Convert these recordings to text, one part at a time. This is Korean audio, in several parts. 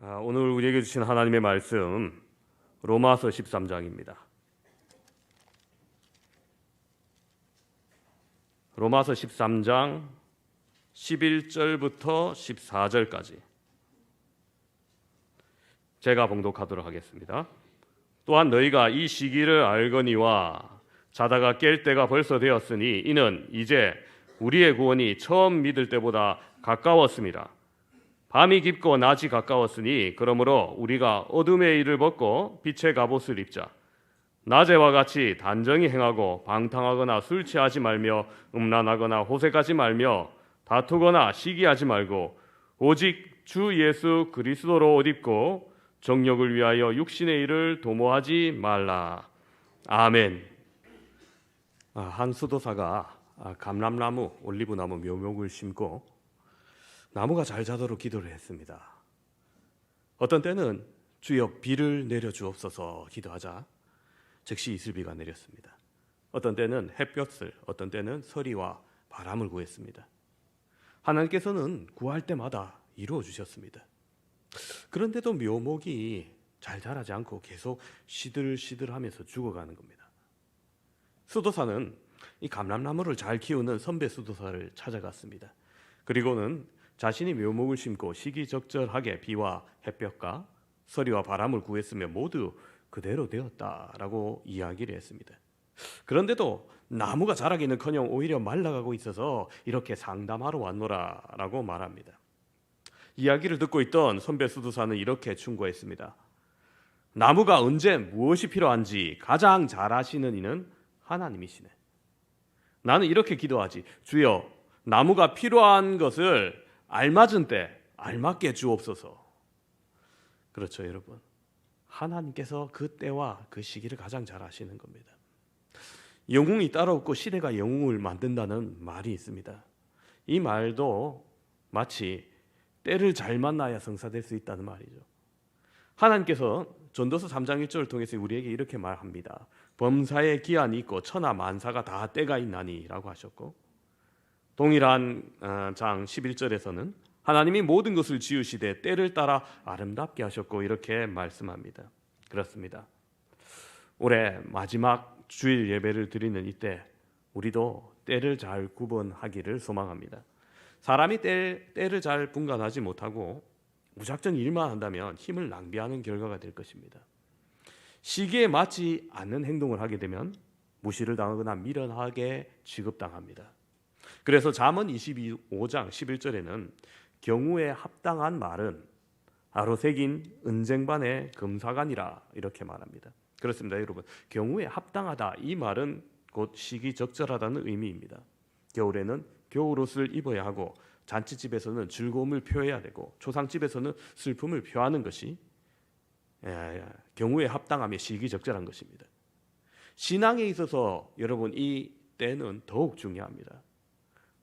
오늘 우리에게 주신 하나님의 말씀 로마서 13장입니다. 로마서 13장 11절부터 14절까지 제가 봉독하도록 하겠습니다. 또한 너희가 이 시기를 알거니와 자다가 깰 때가 벌써 되었으니 이는 이제 우리의 구원이 처음 믿을 때보다 가까웠습니다. 밤이 깊고 낮이 가까웠으니 그러므로 우리가 어둠의 일을 벗고 빛의 갑옷을 입자. 낮에와 같이 단정히 행하고 방탕하거나 술 취하지 말며 음란하거나 호색하지 말며 다투거나 시기하지 말고 오직 주 예수 그리스도로 옷 입고 정욕을 위하여 육신의 일을 도모하지 말라. 아멘. 한 수도사가 감람나무, 올리브나무 묘목을 심고 나무가 잘 자도록 기도를 했습니다. 어떤 때는 주여 비를 내려주옵소서 기도하자 즉시 이슬비가 내렸습니다. 어떤 때는 햇볕을, 어떤 때는 서리와 바람을 구했습니다. 하나님께서는 구할 때마다 이루어 주셨습니다. 그런데도 묘목이 잘 자라지 않고 계속 시들시들하면서 죽어가는 겁니다. 수도사는 이 감람나무를 잘 키우는 선배 수도사를 찾아갔습니다. 그리고는 자신이 묘목을 심고 시기적절하게 비와 햇볕과 서리와 바람을 구했으며 모두 그대로 되었다라고 이야기를 했습니다. 그런데도 나무가 자라기는커녕 오히려 말라가고 있어서 이렇게 상담하러 왔노라라고 말합니다. 이야기를 듣고 있던 선배 수도사는 이렇게 충고했습니다. 나무가 언제 무엇이 필요한지 가장 잘 아시는 이는 하나님이시네. 나는 이렇게 기도하지. 주여, 나무가 필요한 것을 알맞은 때 알맞게 주옵소서. 그렇죠, 여러분. 하나님께서 그 때와 그 시기를 가장 잘 아시는 겁니다. 영웅이 따로 없고 시대가 영웅을 만든다는 말이 있습니다. 이 말도 마치 때를 잘 만나야 성사될 수 있다는 말이죠. 하나님께서 전도서 3장 1절을 통해서 우리에게 이렇게 말합니다. 범사에 기한이 있고 천하 만사가 다 때가 있나니 라고 하셨고, 동일한 장 11절에서는 하나님이 모든 것을 지으시되 때를 따라 아름답게 하셨고 이렇게 말씀합니다. 그렇습니다. 올해 마지막 주일 예배를 드리는 이때 우리도 때를 잘 구분하기를 소망합니다. 사람이 때를 잘 분간하지 못하고 무작정 일만 한다면 힘을 낭비하는 결과가 될 것입니다. 시기에 맞지 않는 행동을 하게 되면 무시를 당하거나 미련하게 취급당합니다. 그래서 잠언 25장 11절에는 경우에 합당한 말은 아로새긴 은쟁반의 금사간이라 이렇게 말합니다. 그렇습니다, 여러분. 경우에 합당하다, 이 말은 곧 시기적절하다는 의미입니다. 겨울에는 겨울옷을 입어야 하고 잔치집에서는 즐거움을 표해야 되고 초상집에서는 슬픔을 표하는 것이 경우에 합당하며 시기적절한 것입니다. 신앙에 있어서 여러분 이 때는 더욱 중요합니다.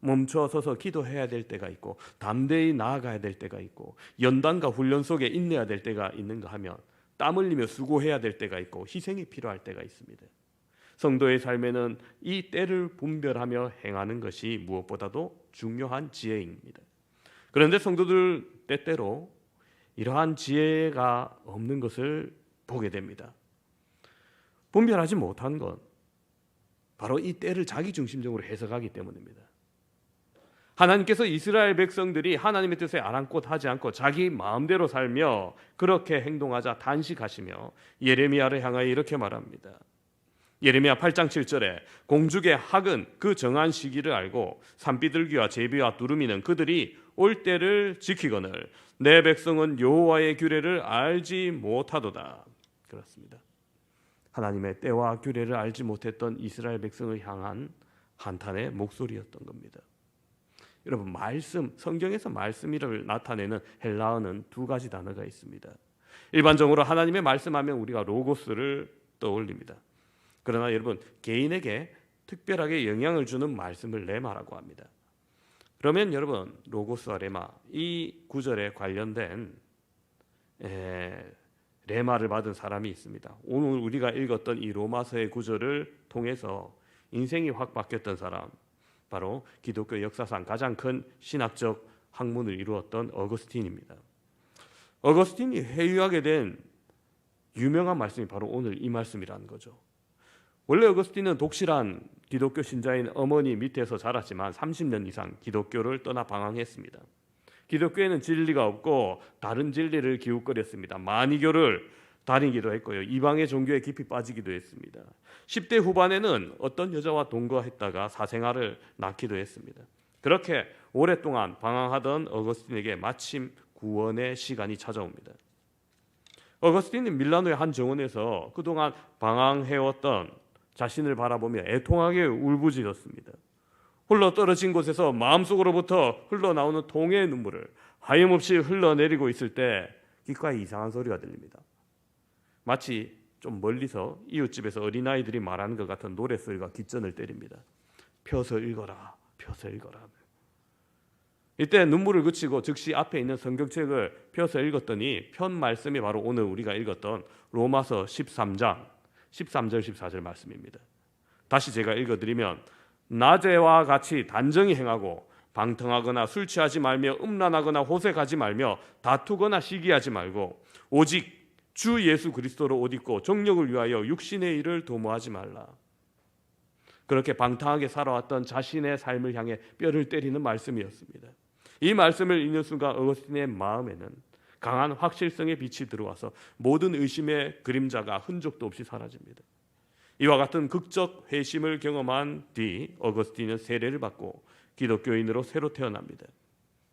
멈춰서서 기도해야 될 때가 있고 담대히 나아가야 될 때가 있고 연단과 훈련 속에 인내해야 될 때가 있는가 하면 땀 흘리며 수고해야 될 때가 있고 희생이 필요할 때가 있습니다. 성도의 삶에는 이 때를 분별하며 행하는 것이 무엇보다도 중요한 지혜입니다. 그런데 성도들 때때로 이러한 지혜가 없는 것을 보게 됩니다. 분별하지 못한 건 바로 이 때를 자기중심적으로 해석하기 때문입니다. 하나님께서 이스라엘 백성들이 하나님의 뜻에 아랑곳하지 않고 자기 마음대로 살며 그렇게 행동하자 단식하시며 예레미야를 향하여 이렇게 말합니다. 예레미야 8장 7절에 공중의 학은 그 정한 시기를 알고 산비둘기와 제비와 두루미는 그들이 올 때를 지키거늘 내 백성은 여호와의 규례를 알지 못하도다. 그렇습니다. 하나님의 때와 규례를 알지 못했던 이스라엘 백성을 향한 한탄의 목소리였던 겁니다. 여러분, 말씀, 성경에서 말씀이를 나타내는 헬라어는 두 가지 단어가 있습니다. 일반적으로 하나님의 말씀하면 우리가 로고스를 떠올립니다. 그러나 여러분, 개인에게 특별하게 영향을 주는 말씀을 레마라고 합니다. 그러면 여러분, 로고스와 레마, 이 구절에 관련된 레마를 받은 사람이 있습니다. 오늘 우리가 읽었던 이 로마서의 구절을 통해서 인생이 확 바뀌었던 사람, 바로 기독교 역사상 가장 큰 신학적 학문을 이루었던 어거스틴입니다. 어거스틴이 회유하게 된 유명한 말씀이 바로 오늘 이 말씀이라는 거죠. 원래 어거스틴은 독실한 기독교 신자인 어머니 밑에서 자랐지만 30년 이상 기독교를 떠나 방황했습니다. 기독교에는 진리가 없고 다른 진리를 기웃거렸습니다. 만이교를 다니기도 했고요. 이방의 종교에 깊이 빠지기도 했습니다. 10대 후반에는 어떤 여자와 동거했다가 사생활을 낳기도 했습니다. 그렇게 오랫동안 방황하던 어거스틴에게 마침 구원의 시간이 찾아옵니다. 어거스틴은 밀라노의 한 정원에서 그동안 방황해왔던 자신을 바라보며 애통하게 울부짖었습니다. 홀로 떨어진 곳에서 마음속으로부터 흘러나오는 통의 눈물을 하염없이 흘러내리고 있을 때 귓가에 이상한 소리가 들립니다. 마치 좀 멀리서 이웃집에서 어린아이들이 말하는 것 같은 노랫소리가 귓전을 때립니다. 펴서 읽어라, 펴서 읽어라. 이때 눈물을 그치고 즉시 앞에 있는 성경책을 펴서 읽었더니 편 말씀이 바로 오늘 우리가 읽었던 로마서 13장 13절 14절 말씀입니다. 다시 제가 읽어드리면 낮에와 같이 단정히 행하고 방탕하거나 술 취하지 말며 음란하거나 호색하지 말며 다투거나 시기하지 말고 오직 주 예수 그리스도로 옷 입고 정력을 위하여 육신의 일을 도모하지 말라. 그렇게 방탕하게 살아왔던 자신의 삶을 향해 뼈를 때리는 말씀이었습니다. 이 말씀을 읽는 순간 어거스틴의 마음에는 강한 확실성의 빛이 들어와서 모든 의심의 그림자가 흔적도 없이 사라집니다. 이와 같은 극적 회심을 경험한 뒤 어거스틴은 세례를 받고 기독교인으로 새로 태어납니다.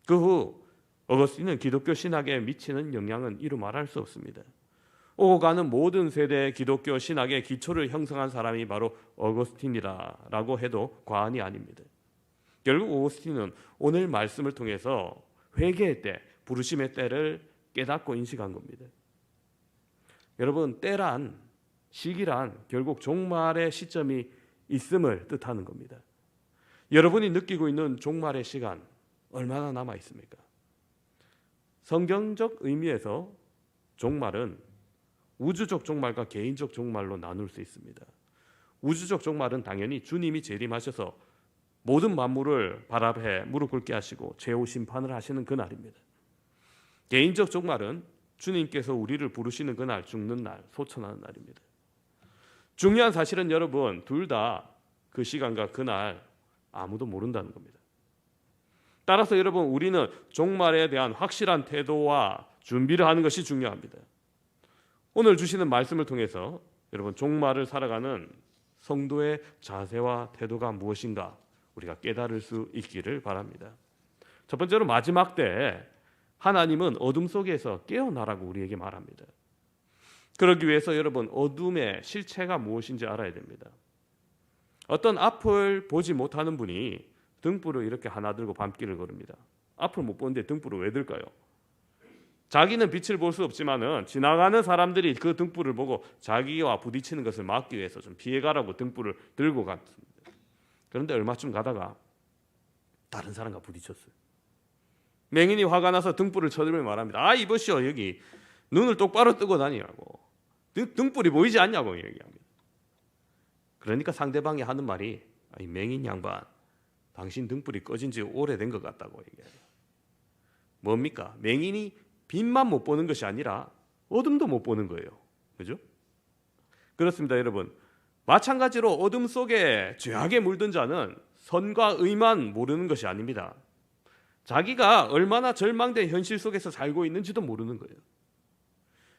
그 후 어거스틴은 기독교 신학에 미치는 영향은 이루 말할 수 없습니다. 오고 가는 모든 세대의 기독교 신학의 기초를 형성한 사람이 바로 어거스틴이라고 해도 과언이 아닙니다. 결국 어거스틴은 오늘 말씀을 통해서 회개의 때, 부르심의 때를 깨닫고 인식한 겁니다. 여러분, 때란, 시기란 결국 종말의 시점이 있음을 뜻하는 겁니다. 여러분이 느끼고 있는 종말의 시간 얼마나 남아 있습니까? 성경적 의미에서 종말은 우주적 종말과 개인적 종말로 나눌 수 있습니다. 우주적 종말은 당연히 주님이 재림하셔서 모든 만물을 발 앞에 무릎 꿇게 하시고 최후 심판을 하시는 그날입니다. 개인적 종말은 주님께서 우리를 부르시는 그날, 죽는 날, 소천하는 날입니다. 중요한 사실은 여러분, 둘 다 그 시간과 그날 아무도 모른다는 겁니다. 따라서 여러분, 우리는 종말에 대한 확실한 태도와 준비를 하는 것이 중요합니다. 오늘 주시는 말씀을 통해서 여러분, 종말을 살아가는 성도의 자세와 태도가 무엇인가 우리가 깨달을 수 있기를 바랍니다. 첫 번째로 마지막 때 하나님은 어둠 속에서 깨어나라고 우리에게 말합니다. 그러기 위해서 여러분, 어둠의 실체가 무엇인지 알아야 됩니다. 어떤 앞을 보지 못하는 분이 등불을 이렇게 하나 들고 밤길을 걸읍니다. 앞을 못 보는데 등불을 왜 들까요? 자기는 빛을 볼 수 없지만은 지나가는 사람들이 그 등불을 보고 자기와 부딪히는 것을 막기 위해서 좀 피해가라고 등불을 들고 갔습니다. 그런데 얼마쯤 가다가 다른 사람과 부딪혔어요. 맹인이 화가 나서 등불을 쳐들며 말합니다. 아, 이보시오, 여기 눈을 똑바로 뜨고 다니라고. 등불이 보이지 않냐고 얘기합니다. 그러니까 상대방이 하는 말이, 이 맹인 양반, 당신 등불이 꺼진 지 오래된 것 같다고 얘기해요. 뭡니까? 맹인이 빛만 못 보는 것이 아니라 어둠도 못 보는 거예요. 그죠? 그렇습니다, 여러분. 마찬가지로 어둠 속에 죄악에 물든 자는 선과 의만 모르는 것이 아닙니다. 자기가 얼마나 절망된 현실 속에서 살고 있는지도 모르는 거예요.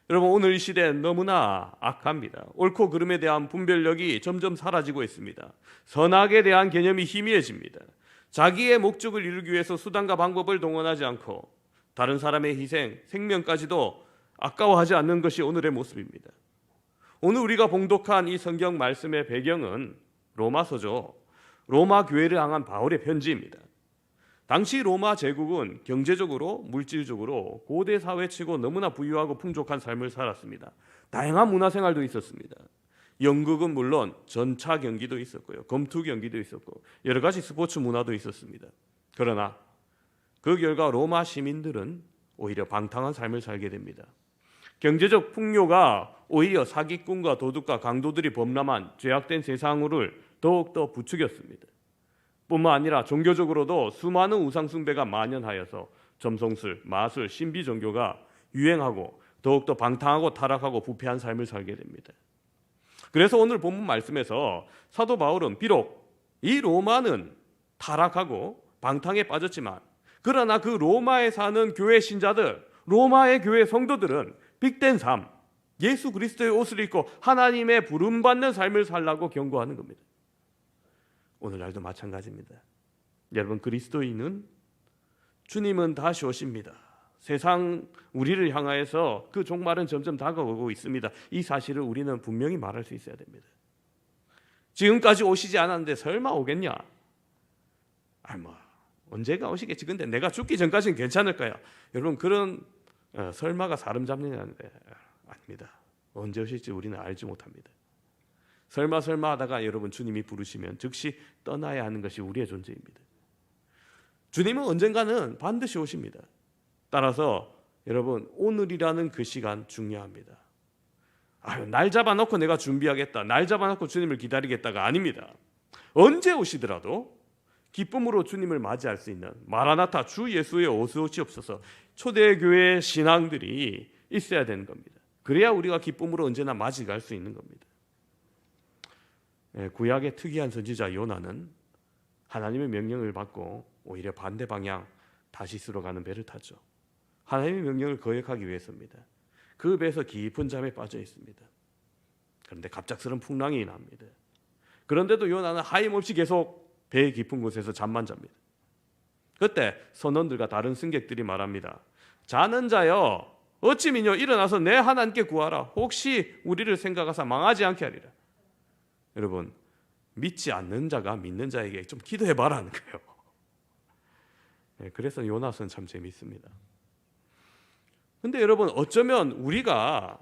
여러분, 오늘 이 시대는 너무나 악합니다. 옳고 그름에 대한 분별력이 점점 사라지고 있습니다. 선악에 대한 개념이 희미해집니다. 자기의 목적을 이루기 위해서 수단과 방법을 동원하지 않고 다른 사람의 희생, 생명까지도 아까워하지 않는 것이 오늘의 모습입니다. 오늘 우리가 봉독한 이 성경 말씀의 배경은 로마서죠. 로마 교회를 향한 바울의 편지입니다. 당시 로마 제국은 경제적으로, 물질적으로 고대 사회치고 너무나 부유하고 풍족한 삶을 살았습니다. 다양한 문화생활도 있었습니다. 연극은 물론 전차 경기도 있었고요, 검투 경기도 있었고 여러 가지 스포츠 문화도 있었습니다. 그러나 그 결과 로마 시민들은 오히려 방탕한 삶을 살게 됩니다. 경제적 풍요가 오히려 사기꾼과 도둑과 강도들이 범람한 죄악된 세상을 더욱더 부추겼습니다. 뿐만 아니라 종교적으로도 수많은 우상 숭배가 만연하여서 점성술, 마술, 신비 종교가 유행하고 더욱더 방탕하고 타락하고 부패한 삶을 살게 됩니다. 그래서 오늘 본문 말씀에서 사도 바울은 비록 이 로마는 타락하고 방탕에 빠졌지만 그러나 그 로마에 사는 교회 신자들, 로마의 교회 성도들은 빅된 삶, 예수 그리스도의 옷을 입고 하나님의 부름받는 삶을 살라고 경고하는 겁니다. 오늘날도 마찬가지입니다. 여러분, 그리스도인은 주님은 다시 오십니다. 세상 우리를 향하여서 그 종말은 점점 다가오고 있습니다. 이 사실을 우리는 분명히 말할 수 있어야 됩니다. 지금까지 오시지 않았는데 설마 오겠냐? 언제가 오시겠지. 근데 내가 죽기 전까지는 괜찮을까요? 여러분, 그런 설마가 사람 잡느냐는데 아닙니다. 언제 오실지 우리는 알지 못합니다. 설마 하다가 여러분 주님이 부르시면 즉시 떠나야 하는 것이 우리의 존재입니다. 주님은 언젠가는 반드시 오십니다. 따라서 여러분, 오늘이라는 그 시간 중요합니다. 날 잡아놓고 내가 준비하겠다, 날 잡아놓고 주님을 기다리겠다가 아닙니다. 언제 오시더라도 기쁨으로 주님을 맞이할 수 있는 마라나타, 주 예수의 어서오시옵소서 초대교회 신앙들이 있어야 되는 겁니다. 그래야 우리가 기쁨으로 언제나 맞이갈 수 있는 겁니다. 구약의 특이한 선지자 요나는 하나님의 명령을 받고 오히려 반대 방향 다시스로 가는 배를 탔죠. 하나님의 명령을 거역하기 위해서입니다. 그 배에서 깊은 잠에 빠져 있습니다. 그런데 갑작스러운 풍랑이 납니다. 그런데도 요나는 하염없이 계속 배 깊은 곳에서 잠만 잡니다. 그때 선원들과 다른 승객들이 말합니다. 자는 자여, 어찌 미뇨 일어나서 내 하나님께 구하라. 혹시 우리를 생각하사 망하지 않게 하리라. 여러분, 믿지 않는 자가 믿는 자에게 좀 기도해봐라는 거예요. 그래서 요나서는 참 재미있습니다. 근데 여러분, 어쩌면 우리가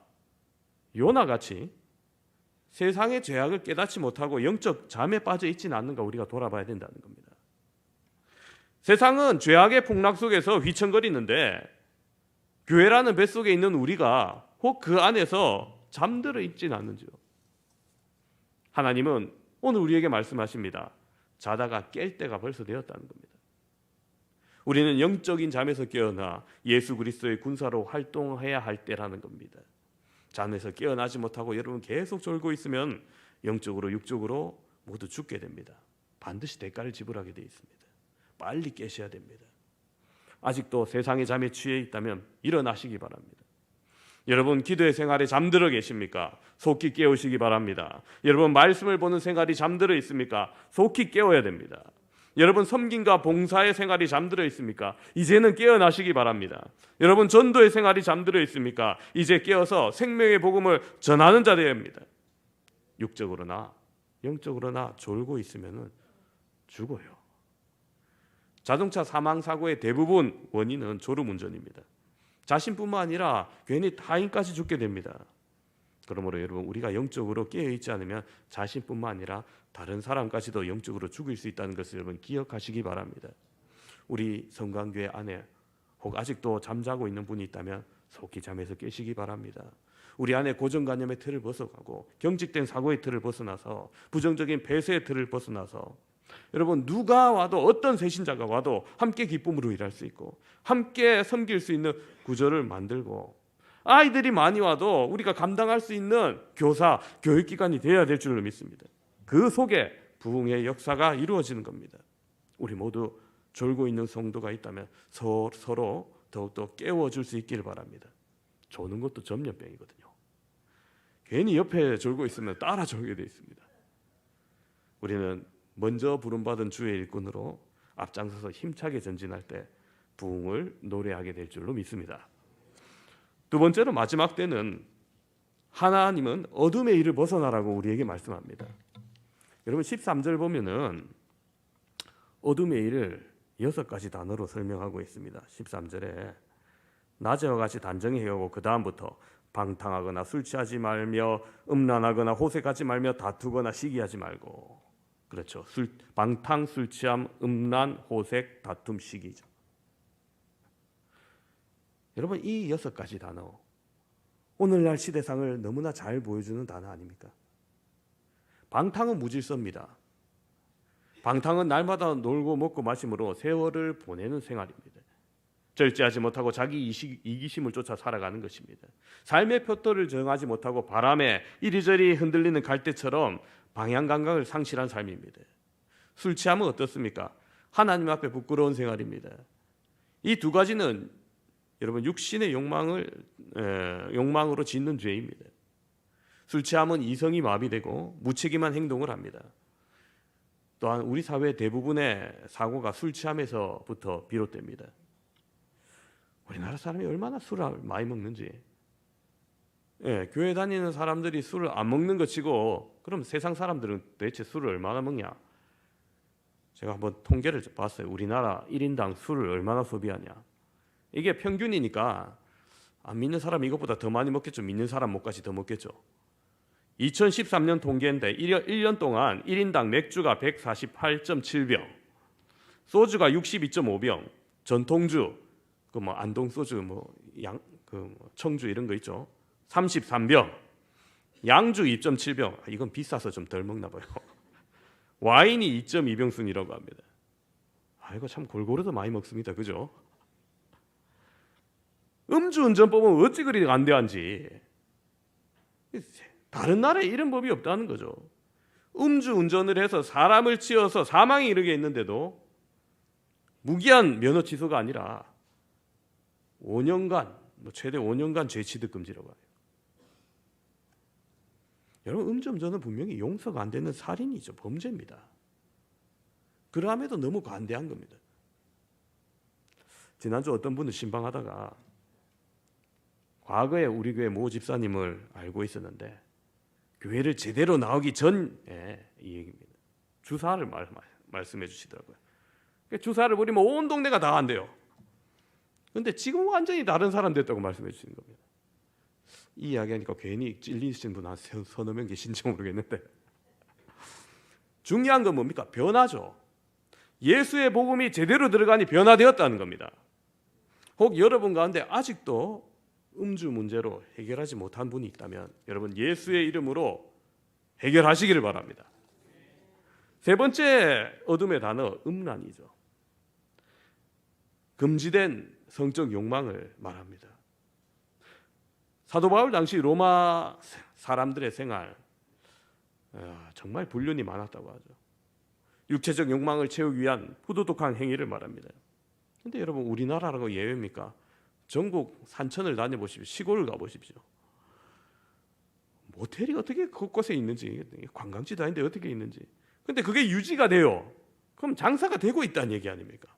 요나같이 세상의 죄악을 깨닫지 못하고 영적 잠에 빠져 있지는 않는가 우리가 돌아봐야 된다는 겁니다. 세상은 죄악의 풍랑 속에서 휘청거리는데 교회라는 뱃속에 있는 우리가 혹 그 안에서 잠들어 있지는 않는지요. 하나님은 오늘 우리에게 말씀하십니다. 자다가 깰 때가 벌써 되었다는 겁니다. 우리는 영적인 잠에서 깨어나 예수 그리스도의 군사로 활동해야 할 때라는 겁니다. 잠에서 깨어나지 못하고 여러분 계속 졸고 있으면 영적으로 육적으로 모두 죽게 됩니다. 반드시 대가를 지불하게 되어 있습니다. 빨리 깨셔야 됩니다. 아직도 세상의 잠에 취해 있다면 일어나시기 바랍니다. 여러분, 기도의 생활에 잠들어 계십니까? 속히 깨우시기 바랍니다. 여러분, 말씀을 보는 생활이 잠들어 있습니까? 속히 깨워야 됩니다. 여러분, 섬김과 봉사의 생활이 잠들어 있습니까? 이제는 깨어나시기 바랍니다. 여러분, 전도의 생활이 잠들어 있습니까? 이제 깨어서 생명의 복음을 전하는 자 되어야 합니다. 육적으로나 영적으로나 졸고 있으면 죽어요. 자동차 사망 사고의 대부분 원인은 졸음운전입니다. 자신뿐만 아니라 괜히 타인까지 죽게 됩니다. 그러므로 여러분, 우리가 영적으로 깨어있지 않으면 자신뿐만 아니라 다른 사람까지도 영적으로 죽일 수 있다는 것을 여러분 기억하시기 바랍니다. 우리 성강교회 안에 혹 아직도 잠자고 있는 분이 있다면 속히 잠에서 깨시기 바랍니다. 우리 안에 고정관념의 틀을 벗어가고 경직된 사고의 틀을 벗어나서 부정적인 폐쇄의 틀을 벗어나서 여러분, 누가 와도 어떤 새신자가 와도 함께 기쁨으로 일할 수 있고 함께 섬길 수 있는 구조를 만들고 아이들이 많이 와도 우리가 감당할 수 있는 교사, 교육기관이 되어야 될 줄로 믿습니다. 그 속에 부흥의 역사가 이루어지는 겁니다. 우리 모두 졸고 있는 성도가 있다면 서로 더욱더 깨워줄 수 있기를 바랍니다. 조는 것도 전염병이거든요. 괜히 옆에 졸고 있으면 따라 졸게 되어 있습니다. 우리는 먼저 부름받은 주의 일꾼으로 앞장서서 힘차게 전진할 때 부흥을 노래하게 될 줄로 믿습니다. 두 번째로 마지막 때는 하나님은 어둠의 일을 벗어나라고 우리에게 말씀합니다. 여러분, 13절 보면은 어둠의 일을 6가지 단어로 설명하고 있습니다. 13절에 낮에와 같이 단정히 행하고 그 다음부터 방탕하거나 술 취하지 말며 음란하거나 호색하지 말며 다투거나 시기하지 말고. 그렇죠. 방탕, 술 취함, 음란, 호색, 다툼, 시기죠. 여러분, 이 6가지 단어, 오늘날 시대상을 너무나 잘 보여주는 단어 아닙니까? 방탕은 무질서입니다. 방탕은 날마다 놀고 먹고 마심으로 세월을 보내는 생활입니다. 절제하지 못하고 자기 이기심을 쫓아 살아가는 것입니다. 삶의 표토를 정하지 못하고 바람에 이리저리 흔들리는 갈대처럼 방향 감각을 상실한 삶입니다. 술 취하면 어떻습니까? 하나님 앞에 부끄러운 생활입니다. 이 두 가지는 여러분 육신의 욕망으로 짓는 죄입니다. 술 취하면 이성이 마비되고 무책임한 행동을 합니다. 또한 우리 사회 대부분의 사고가 술 취함에서부터 비롯됩니다. 우리나라 사람이 얼마나 술을 많이 먹는지. 교회 다니는 사람들이 술을 안 먹는 것 치고 그럼 세상 사람들은 도대체 술을 얼마나 먹냐? 제가 한번 통계를 봤어요. 우리나라 1인당 술을 얼마나 소비하냐. 이게 평균이니까 안 믿는 사람이 이것보다 더 많이 먹겠죠. 믿는 사람 못까지 더 먹겠죠. 2013년 통계인데 1년 동안 1인당 맥주가 148.7병, 소주가 62.5병, 전통주, 안동 소주, 청주 이런 거 있죠. 33병, 양주 2.7병. 이건 비싸서 좀 덜 먹나 봐요. 와인이 2.2병 순이라고 합니다. 이거 참 골고루도 많이 먹습니다. 그죠? 음주운전법은 어찌 그리 안대한지. 다른 나라에 이런 법이 없다는 거죠. 음주운전을 해서 사람을 치어서 사망에 이르게 했는데도 무기한 면허 취소가 아니라 5년간, 최대 5년간 죄취득 금지라고 해요. 여러분, 음주운전은 분명히 용서가 안 되는 살인이죠. 범죄입니다. 그럼에도 너무 관대한 겁니다. 지난주 어떤 분은 신방하다가 과거에 우리 교회 모 집사님을 알고 있었는데 교회를 제대로 나오기 전에 이 얘기입니다. 주사를 말씀해 주시더라고요. 주사를 부리면 온 동네가 다 한대요. 그런데 지금 완전히 다른 사람 됐다고 말씀해 주시는 겁니다. 이 이야기하니까 괜히 찔리신 분 한 서너 명 계신지 모르겠는데 중요한 건 뭡니까? 변화죠. 예수의 복음이 제대로 들어가니 변화되었다는 겁니다. 혹 여러분 가운데 아직도 음주 문제로 해결하지 못한 분이 있다면 여러분 예수의 이름으로 해결하시기를 바랍니다. 세 번째 어둠의 단어 음란이죠. 금지된 성적 욕망을 말합니다. 사도 바울 당시 로마 사람들의 생활 정말 불륜이 많았다고 하죠. 육체적 욕망을 채우기 위한 부도덕한 행위를 말합니다. 그런데 여러분 우리나라라고 예외입니까? 전국 산천을 다녀보십시오. 시골을 가보십시오. 모텔이 어떻게 곳곳에 있는지, 관광지도 아닌데 어떻게 있는지. 근데 그게 유지가 돼요. 그럼 장사가 되고 있다는 얘기 아닙니까?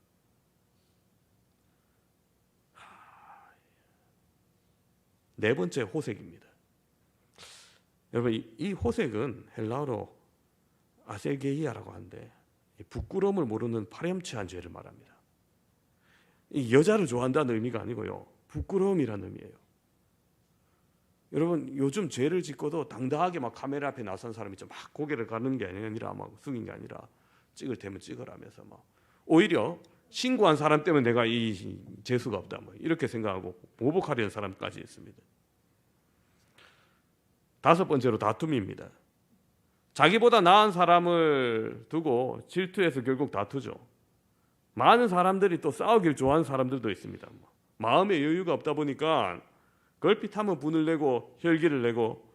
네 번째 호색입니다. 여러분 이 호색은 헬라어로 아셀게이아라고 하는데 부끄러움을 모르는 파렴치한 죄를 말합니다. 이 여자를 좋아한다는 의미가 아니고요. 부끄러움이라는 의미예요. 여러분 요즘 죄를 짓고도 당당하게 막 카메라 앞에 나선 사람이 막 고개를 가는 게 아니라 막 숙인 게 아니라 찍을 테면 찍으라면서 막 오히려 신고한 사람 때문에 내가 이 재수가 없다 뭐 이렇게 생각하고 보복하려는 사람까지 있습니다. 다섯 번째로 다툼입니다. 자기보다 나은 사람을 두고 질투해서 결국 다투죠. 많은 사람들이 또 싸우길 좋아하는 사람들도 있습니다. 마음의 여유가 없다 보니까 걸핏하면 분을 내고 혈기를 내고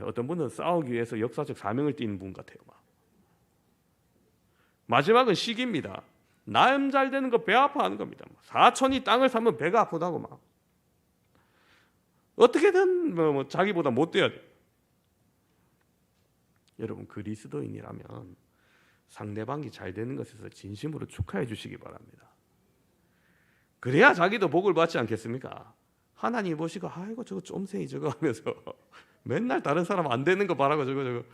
어떤 분은 싸우기 위해서 역사적 사명을 띠는 분 같아요. 마지막은 시기입니다. 나음 잘 되는 거 배 아파하는 겁니다. 사촌이 땅을 사면 배가 아프다고 막 어떻게든 자기보다 못 돼야 돼. 여러분 그리스도인이라면 상대방이 잘 되는 것에서 진심으로 축하해 주시기 바랍니다. 그래야 자기도 복을 받지 않겠습니까? 하나님 보시고 아이고 저거 쫌생이 저거 하면서 맨날 다른 사람 안 되는 거 바라고 저거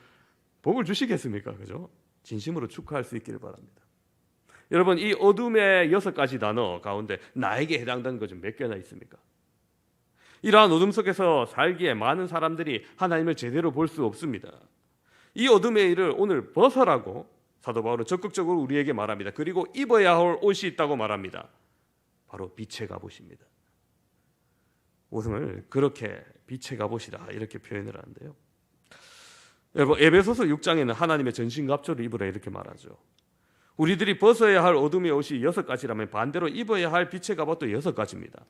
복을 주시겠습니까? 그죠? 진심으로 축하할 수 있기를 바랍니다. 여러분 이 어둠의 6가지 단어 가운데 나에게 해당되는 것 좀 몇 개나 있습니까? 이러한 어둠 속에서 살기에 많은 사람들이 하나님을 제대로 볼 수 없습니다. 이 어둠의 일을 오늘 벗어라고 사도 바울은 적극적으로 우리에게 말합니다. 그리고 입어야 할 옷이 있다고 말합니다. 바로 빛의 갑옷입니다. 옷을 그렇게 빛의 갑옷이다 이렇게 표현을 하는데요. 여러분 에베소서 6장에는 하나님의 전신갑주를 입으라 이렇게 말하죠. 우리들이 벗어야 할 어둠의 옷이 6가지라면 반대로 입어야 할 빛의 갑옷도 6가지입니다.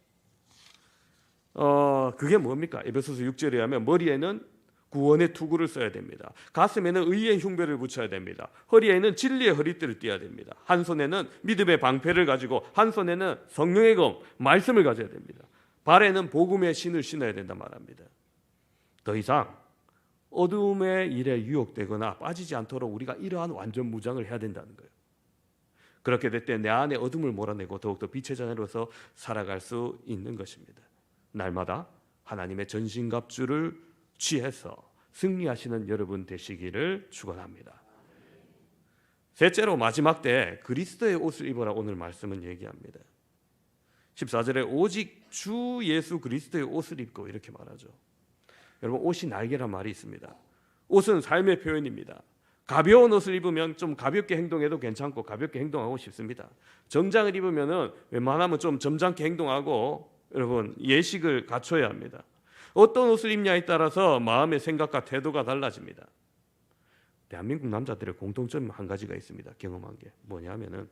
그게 뭡니까? 에베소서 6절에 하면 머리에는 구원의 투구를 써야 됩니다. 가슴에는 의의 흉배를 붙여야 됩니다. 허리에는 진리의 허리띠를 띠어야 됩니다. 한 손에는 믿음의 방패를 가지고 한 손에는 성령의 검, 말씀을 가져야 됩니다. 발에는 복음의 신을 신어야 된단 말합니다. 더 이상 어둠의 일에 유혹되거나 빠지지 않도록 우리가 이러한 완전 무장을 해야 된다는 거예요. 그렇게 될 때 내 안에 어둠을 몰아내고 더욱더 빛의 자녀로서 살아갈 수 있는 것입니다. 날마다 하나님의 전신갑주를 취해서 승리하시는 여러분 되시기를 축원합니다. 셋째로 마지막 때 그리스도의 옷을 입어라 오늘 말씀은 얘기합니다. 14절에 오직 주 예수 그리스도의 옷을 입고 이렇게 말하죠. 여러분 옷이 날개란 말이 있습니다. 옷은 삶의 표현입니다. 가벼운 옷을 입으면 좀 가볍게 행동해도 괜찮고 가볍게 행동하고 싶습니다. 정장을 입으면은 웬만하면 좀 점잖게 행동하고 여러분 예식을 갖춰야 합니다. 어떤 옷을 입냐에 따라서 마음의 생각과 태도가 달라집니다. 대한민국 남자들의 공통점 한 가지가 있습니다. 경험한 게 뭐냐면은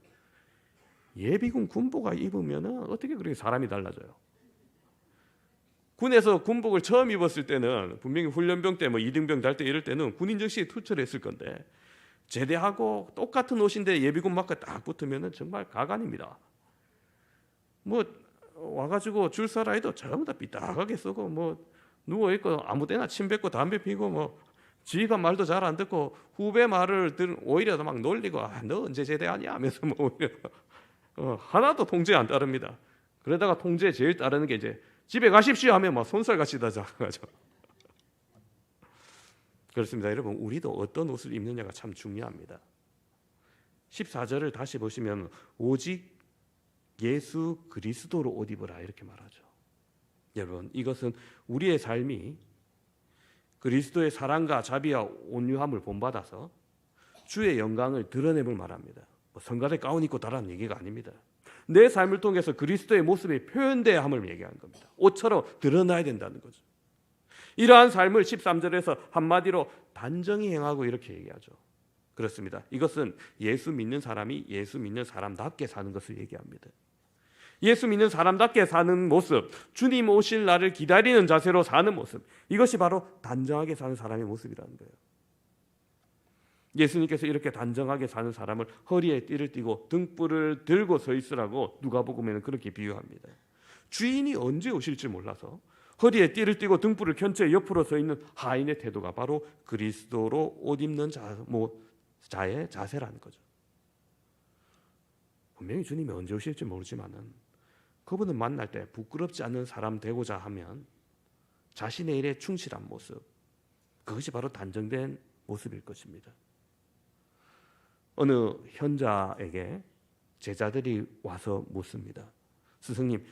예비군 군복을 입으면은 어떻게 그렇게 사람이 달라져요? 군에서 군복을 처음 입었을 때는 분명히 훈련병 때 뭐 2등병 달 때 이럴 때는 군인 정신이 투철했을 건데 제대하고 똑같은 옷인데 예비군 마크 딱 붙으면은 정말 가관입니다. 뭐 와가지고 줄 서라 해도 전부 다 삐딱하게 쓰고 뭐 누워 있고 아무 때나 침 뱉고 담배 피고 뭐 지휘관 말도 잘 안 듣고 후배 말을 오히려 막 놀리고 너 언제 제대하냐 하면서 뭐 오히려 하나도 통제에 안 따릅니다. 그러다가 통제에 제일 따르는 게 이제 집에 가십시오 하면 막 손살같이 다 잡아가죠. 그렇습니다. 여러분 우리도 어떤 옷을 입느냐가 참 중요합니다. 14절을 다시 보시면 오직 예수 그리스도로 옷 입으라 이렇게 말하죠. 여러분 이것은 우리의 삶이 그리스도의 사랑과 자비와 온유함을 본받아서 주의 영광을 드러내볼 말합니다. 뭐 성가대 가운 입고 달라는 얘기가 아닙니다. 내 삶을 통해서 그리스도의 모습이 표현돼야 함을 얘기하는 겁니다. 옷처럼 드러나야 된다는 거죠. 이러한 삶을 13절에서 한마디로 단정히 행하고 이렇게 얘기하죠. 그렇습니다. 이것은 예수 믿는 사람이 예수 믿는 사람답게 사는 것을 얘기합니다. 예수 믿는 사람답게 사는 모습, 주님 오실 날을 기다리는 자세로 사는 모습, 이것이 바로 단정하게 사는 사람의 모습이라는 거예요. 예수님께서 이렇게 단정하게 사는 사람을 허리에 띠를 띠고 등불을 들고 서 있으라고 누가복음에는 그렇게 비유합니다. 주인이 언제 오실지 몰라서 허리에 띠를 띠고 등불을 켠 채 옆으로 서 있는 하인의 태도가 바로 그리스도로 옷 입는 자의 자세라는 거죠. 분명히 주님이 언제 오실지 모르지만은 그분을 만날 때 부끄럽지 않은 사람 되고자 하면 자신의 일에 충실한 모습, 그것이 바로 단정된 모습일 것입니다. 어느 현자에게 제자들이 와서 묻습니다. 스승님,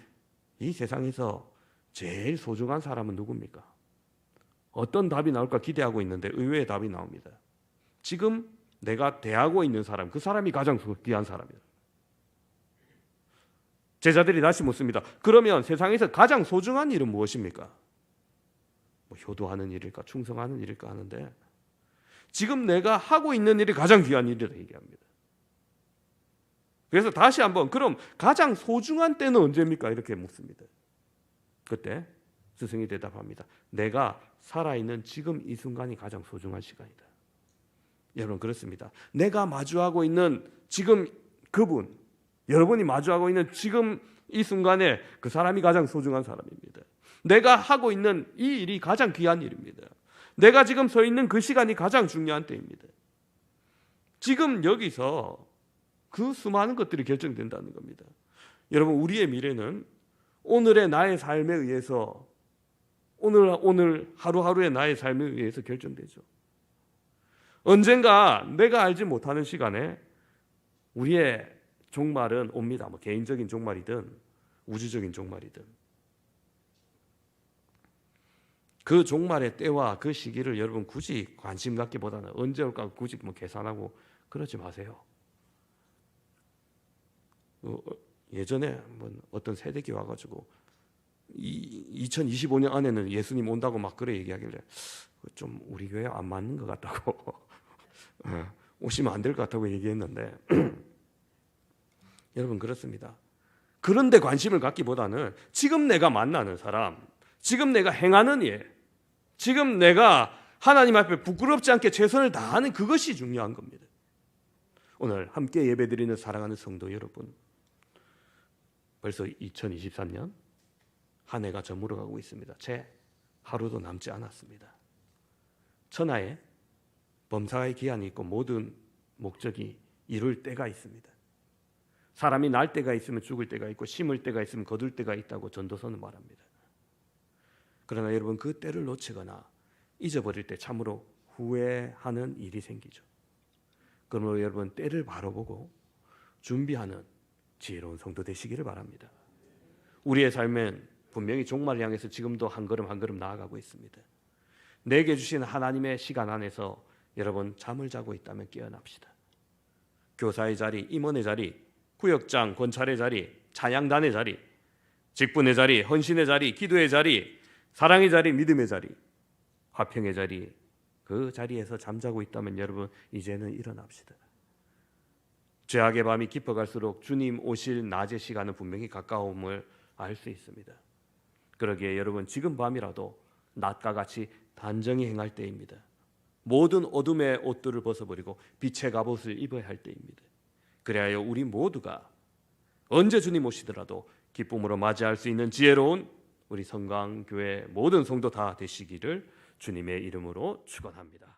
이 세상에서 제일 소중한 사람은 누굽니까? 어떤 답이 나올까 기대하고 있는데 의외의 답이 나옵니다. 지금 내가 대하고 있는 사람, 그 사람이 가장 귀한 사람이다. 제자들이 다시 묻습니다. 그러면 세상에서 가장 소중한 일은 무엇입니까? 뭐 효도하는 일일까, 충성하는 일일까 하는데 지금 내가 하고 있는 일이 가장 귀한 일이라 얘기합니다. 그래서 다시 한번 그럼 가장 소중한 때는 언제입니까? 이렇게 묻습니다. 그때 스승이 대답합니다. 내가 살아있는 지금 이 순간이 가장 소중한 시간이다. 여러분 그렇습니다. 내가 마주하고 있는 지금 그분, 여러분이 마주하고 있는 지금 이 순간에 그 사람이 가장 소중한 사람입니다. 내가 하고 있는 이 일이 가장 귀한 일입니다. 내가 지금 서 있는 그 시간이 가장 중요한 때입니다. 지금 여기서 그 수많은 것들이 결정된다는 겁니다. 여러분 우리의 미래는 오늘의 나의 삶에 의해서 오늘 하루하루의 나의 삶에 의해서 결정되죠. 언젠가 내가 알지 못하는 시간에 우리의 종말은 옵니다. 뭐 개인적인 종말이든 우주적인 종말이든 그 종말의 때와 그 시기를 여러분 굳이 관심 갖기보다는 언제 올까 굳이 뭐 계산하고 그러지 마세요. 예전에 한번 어떤 세대기 와가지고 2025년 안에는 예수님 온다고 막 그래 얘기하길래 좀 우리 교회 안 맞는 것 같다고 오시면 안 될 것 같다고 얘기했는데 여러분 그렇습니다. 그런데 관심을 갖기보다는 지금 내가 만나는 사람, 지금 내가 행하는 일, 지금 내가 하나님 앞에 부끄럽지 않게 최선을 다하는 그것이 중요한 겁니다. 오늘 함께 예배드리는 사랑하는 성도 여러분, 벌써 2023년 한 해가 저물어가고 있습니다. 채 하루도 남지 않았습니다. 천하에 범사의 기한이 있고 모든 목적이 이룰 때가 있습니다. 사람이 날 때가 있으면 죽을 때가 있고 심을 때가 있으면 거둘 때가 있다고 전도서는 말합니다. 그러나 여러분 그 때를 놓치거나 잊어버릴 때 참으로 후회하는 일이 생기죠. 그러므로 여러분 때를 바로 보고 준비하는 지혜로운 성도 되시기를 바랍니다. 우리의 삶은 분명히 종말을 향해서 지금도 한 걸음 한 걸음 나아가고 있습니다. 내게 주신 하나님의 시간 안에서 여러분 잠을 자고 있다면 깨어납시다. 교사의 자리, 임원의 자리, 구역장, 권찰의 자리, 찬양단의 자리, 직분의 자리, 헌신의 자리, 기도의 자리, 사랑의 자리, 믿음의 자리, 화평의 자리, 그 자리에서 잠자고 있다면 여러분 이제는 일어납시다. 죄악의 밤이 깊어갈수록 주님 오실 낮의 시간은 분명히 가까움을 알 수 있습니다. 그러기에 여러분 지금 밤이라도 낮과 같이 단정히 행할 때입니다. 모든 어둠의 옷들을 벗어버리고 빛의 갑옷을 입어야 할 때입니다. 그래야 우리 모두가 언제 주님 오시더라도 기쁨으로 맞이할 수 있는 지혜로운 우리 성강교회 모든 성도 다 되시기를 주님의 이름으로 축원합니다.